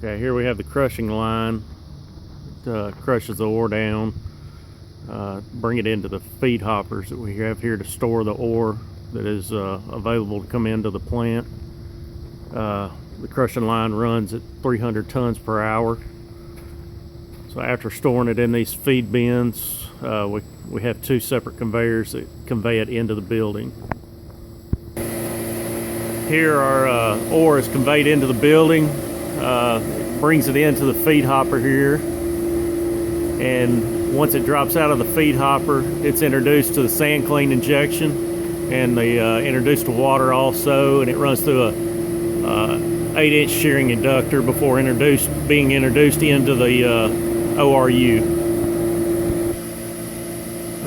Okay, here we have the crushing line. It crushes the ore down, bring it into the feed hoppers that we have here to store the ore that is available to come into the plant. The crushing line runs at 300 tons per hour. So after storing it in these feed bins, we have two separate conveyors that convey it into the building. Here our ore is conveyed into the building, brings it into the feed hopper here, and once it drops out of the feed hopper, it's introduced to the sand clean injection, and introduced to water also, and it runs through a 8-inch shearing inductor before being introduced into the ORU.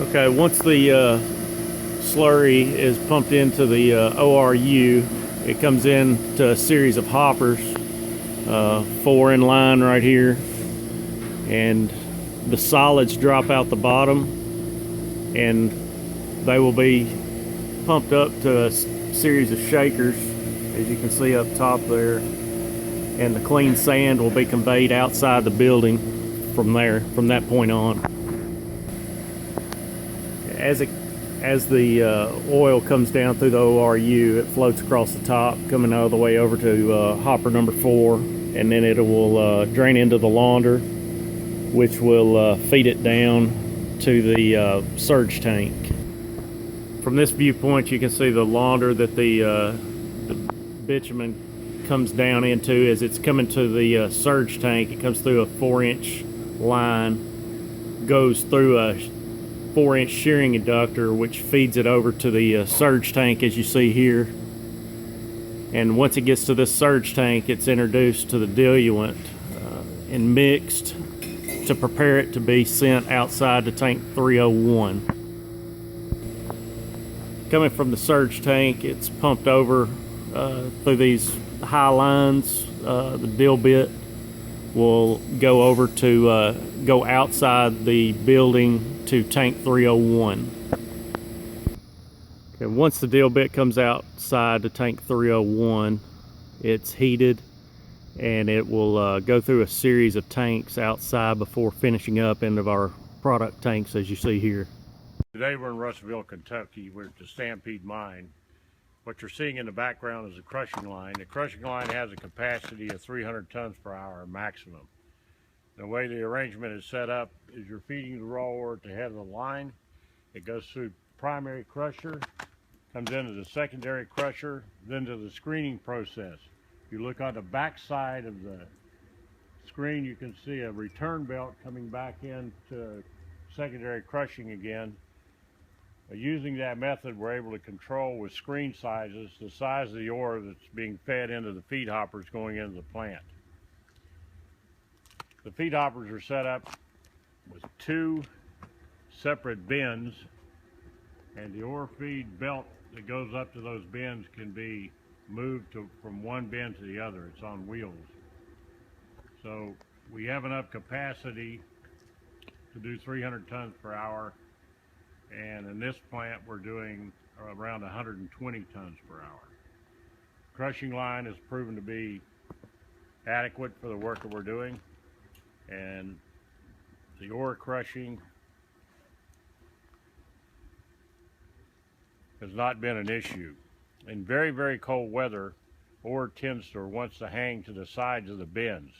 Okay, once the slurry is pumped into the ORU, it comes into a series of hoppers, 4 in line right here, and the solids drop out the bottom, and they will be pumped up to a series of shakers, as you can see up top there, and the clean sand will be conveyed outside the building from that point on. As the oil comes down through the ORU, it floats across the top, coming all the way over to hopper number 4, and then it will drain into the launder, which will feed it down to the surge tank. From this viewpoint, you can see the launder that the bitumen comes down into. As it's coming to the surge tank, it comes through a 4-inch line, goes through a 4-inch shearing inductor, which feeds it over to the surge tank, as you see here. And once it gets to this surge tank, it's introduced to the diluent and mixed to prepare it to be sent outside to tank 301. Coming from the surge tank, it's pumped over through these high lines. The dill bit will go over to go outside the building to tank 301. Okay, once the dill bit comes outside to tank 301, it's heated, and it will go through a series of tanks outside before finishing up into our product tanks, as you see here. Today we're in Russellville, Kentucky. We're at the Stampede mine. What you're seeing in the background is a crushing line. The crushing line has a capacity of 300 tons per hour maximum. The way the arrangement is set up is you're feeding the raw ore at the head of the line. It goes through primary crusher, comes into the secondary crusher, then to the screening process. If you look on the back side of the screen, you can see a return belt coming back into secondary crushing again. Using that method, we're able to control with screen sizes the size of the ore that's being fed into the feed hoppers going into the plant. The feed hoppers are set up with 2 separate bins, and the ore feed belt that goes up to those bins can be moved from one bin to the other. It's on wheels. So we have enough capacity to do 300 tons per hour, and in this plant we're doing around 120 tons per hour. Crushing line has proven to be adequate for the work that we're doing, and the ore crushing has not been an issue. In very, very cold weather, ore wants to hang to the sides of the bins,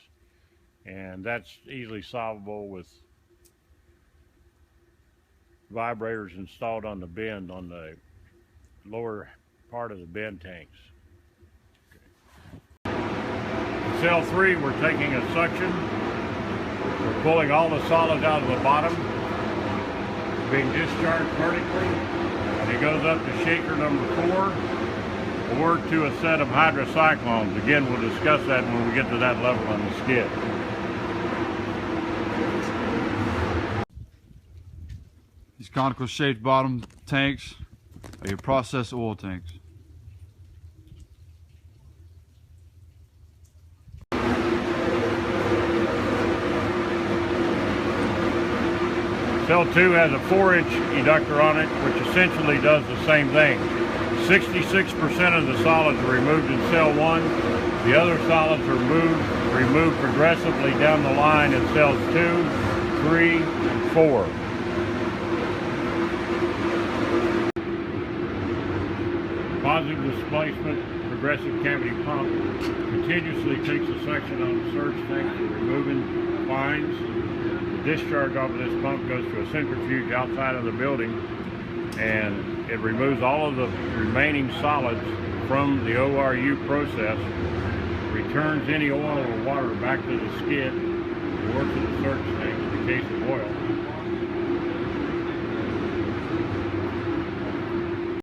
and that's easily solvable with vibrators installed on the bin, on the lower part of the bin tanks. In cell 3, we're taking a suction. We're pulling all the solids out of the bottom, being discharged vertically, and it goes up to shaker number 4, or to a set of hydrocyclones. Again, we'll discuss that when we get to that level on the skid. These conical shaped bottom tanks are your processed oil tanks. Cell 2 has a 4-inch inductor on it, which essentially does the same thing. 66% of the solids are removed in cell 1, The other solids are removed progressively down the line in cells 2, 3, and 4. Positive displacement progressive cavity pump continuously takes a section on the surge tank for removing fines. The discharge off of this pump goes to a centrifuge outside of the building, and it removes all of the remaining solids from the ORU process, returns any oil or water back to the skid or to the surge tank in the case of oil,